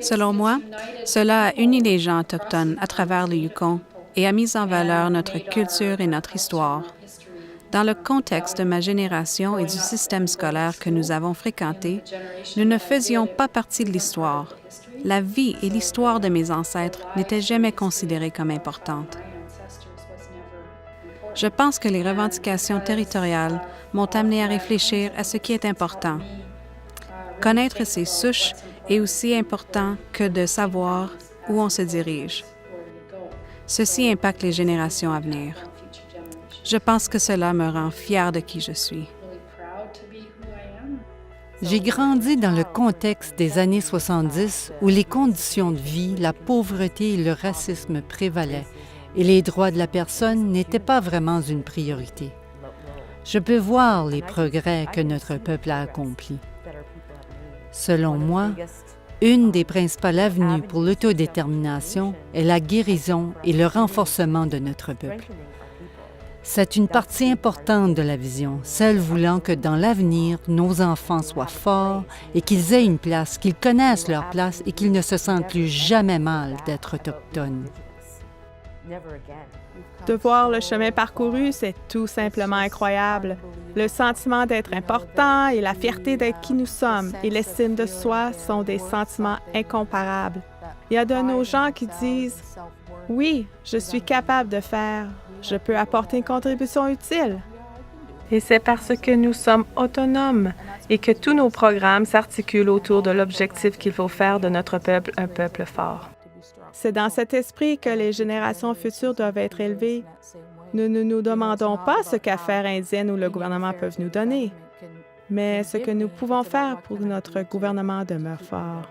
Selon moi, cela a uni les gens autochtones à travers le Yukon et a mis en valeur notre culture et notre histoire. Dans le contexte de ma génération et du système scolaire que nous avons fréquenté, nous ne faisions pas partie de l'histoire. La vie et l'histoire de mes ancêtres n'étaient jamais considérées comme importantes. Je pense que les revendications territoriales m'ont amené à réfléchir à ce qui est important. Connaître ses souches est aussi important que de savoir où on se dirige. Ceci impacte les générations à venir. Je pense que cela me rend fière de qui je suis. J'ai grandi dans le contexte des années 70 où les conditions de vie, la pauvreté et le racisme prévalaient et les droits de la personne n'étaient pas vraiment une priorité. Je peux voir les progrès que notre peuple a accomplis. Selon moi, une des principales avenues pour l'autodétermination est la guérison et le renforcement de notre peuple. C'est une partie importante de la vision, celle voulant que dans l'avenir, nos enfants soient forts et qu'ils aient une place, qu'ils connaissent leur place et qu'ils ne se sentent plus jamais mal d'être autochtones. De voir le chemin parcouru, c'est tout simplement incroyable. Le sentiment d'être important et la fierté d'être qui nous sommes et l'estime de soi sont des sentiments incomparables. Il y a de nos gens qui disent « Oui, je suis capable de faire. Je peux apporter une contribution utile. » Et c'est parce que nous sommes autonomes et que tous nos programmes s'articulent autour de l'objectif qu'il faut faire de notre peuple un peuple fort. C'est dans cet esprit que les générations futures doivent être élevées. Nous ne nous demandons pas ce qu'Affaires indiennes ou le gouvernement peuvent nous donner, mais ce que nous pouvons faire pour que notre gouvernement demeure fort.